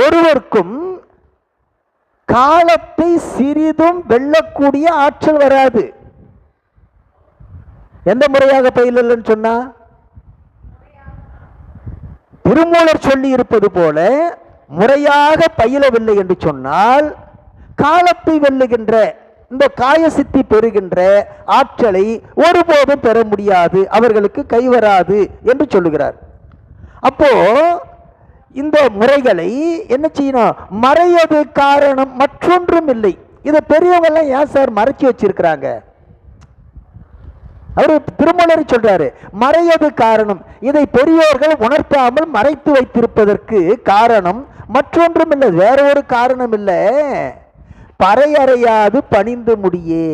ஒருவருக்கும் காலத்தை சிறிதும் வெல்லக்கூடிய ஆற்றல் வராது. எந்த முறையாக பயிலன்னு சொன்னா, திருமூலர் சொல்லி இருப்பது போல முறையாக பயிலவில்லை என்று சொன்னால் காலத்தை வெல்லுகின்ற இந்த காயசித்தி பெறுகின்ற ஆற்றலை ஒருபோதும் பெற முடியாது, அவர்களுக்கு கைவராது என்று சொல்லுகிறார். அப்போ இந்த முறைகளை என்ன செய்யணும்? மறையது காரணம் மற்றொன்றும் இல்லை. இதை பெரியவங்க எல்லாம் ஏன் சார் மறைச்சி வச்சிருக்கிறாங்க? அவரு திருமூலர் சொல்றாரு, மறையது காரணம். இதை பெரியோர்கள் உணர்த்தாமல் மறைத்து வைத்திருப்பதற்கு காரணம் மற்றொன்றும் இல்லை, வேற ஒரு காரணம் இல்லை. பறையறையாது பணிந்து முடியே,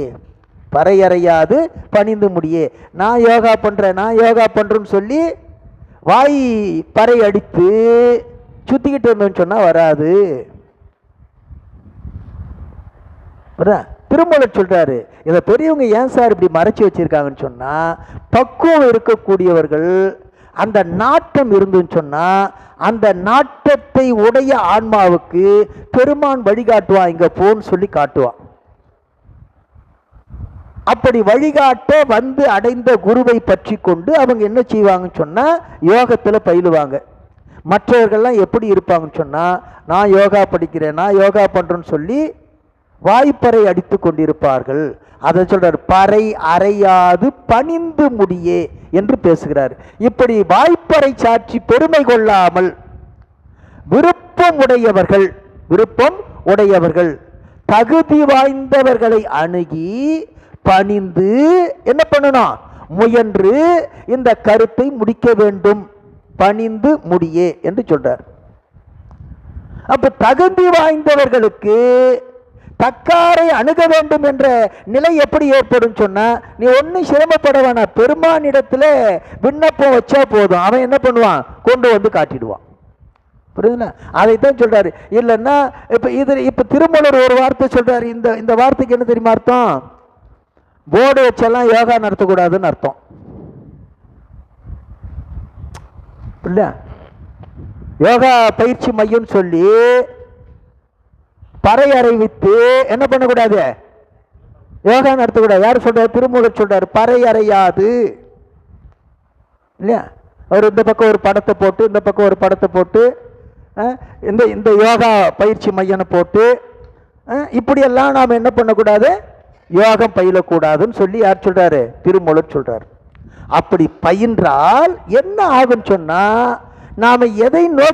பறையறையாது பணிந்து முடியே. நான் யோகா பண்றேன், நான் யோகா பண்றேன்னு சொல்லி வாய் பறை அடித்து சுத்திக்கிட்டு இருந்தோன்னு சொன்னா வராது. திருமூலர் சொல்றாரு, இதை பெரியவங்க ஏன் சார் இப்படி மறைச்சி வச்சிருக்காங்கன்னு சொன்னா, பக்குவம் இருக்கக்கூடியவர்கள் அந்த நாட்டம் இருந்துன்னு சொன்னா அந்த நாட்டத்தை உடைய ஆன்மாவுக்கு பெருமான் வழிகாட்டுவான், இங்க போன்னு சொல்லி காட்டுவான். அப்படி வழிகாட்ட வந்து அடைந்த குருவை பற்றி கொண்டு அவங்க என்ன செய்வாங்கன்னு சொன்னா யோகத்துல பயிலுவாங்க. மற்றவர்கள்லாம் எப்படி இருப்பாங்கன்னு சொன்னா, நான் யோகா படிக்கிறேன், நான் யோகா பண்றேன்னு சொல்லி வாய்ப்பறை அடித்து கொண்டிருப்பார்கள். அதை சொல்றார், பறை அறையாது பணிந்து முடியே என்று பேசுகிறார். இப்படி வாய்ப்பறை சாட்சி பெருமை கொள்ளாமல் விருப்பம் உடையவர்கள் தகுதி வாய்ந்தவர்களை அணுகி பணிந்து என்ன பண்ணணும்? முயன்று இந்த கருத்தை முடிக்க வேண்டும், பணிந்து முடியே என்று சொல்றார். அப்ப தகுதி வாய்ந்தவர்களுக்கு தக்காரை அணுக வேண்டும் என்ற நிலை எப்படி ஏற்படும் சொன்னா, நீ ஒன்னும் சிரமப்பட வேணாம், பெருமானிடத்துல விண்ணப்பம் வச்சா போதும், அவன் என்ன பண்ணுவான்? கொண்டு வந்து காட்டிடுவான். புரியுதுங்களா? அதைத்தான் சொல்றாரு. இல்லைன்னா இப்ப திருமூலர் ஒரு வார்த்தை சொல்றாரு. இந்த வார்த்தைக்கு என்ன தெரியுமா அர்த்தம்? போர்டு வச்செல்லாம் யோகா நடத்தக்கூடாதுன்னு அர்த்தம். இல்ல, யோகா பயிற்சி மையம் சொல்லி பறை அறிவித்து என்ன பண்ணக்கூடாது? யோகா நடத்தக்கூடாது. யார் சொல்றாரு? திருமூலர் சொல்றாரு, பறை அறையாது. இல்லையா? அவர் இந்த பக்கம் ஒரு படத்தை போட்டு, இந்த பக்கம் ஒரு படத்தை போட்டு, இந்த யோகா பயிற்சி மையம் போட்டு, இப்படியெல்லாம் நாம் என்ன பண்ணக்கூடாது? யோகம் பயிலக்கூடாதுன்னு சொல்லி யார் சொல்றாரு? திருமூலர் சொல்றாரு. அப்படி பயின்றால் என்ன ஆகும் சொன்னா, நாம எதை நோக்கி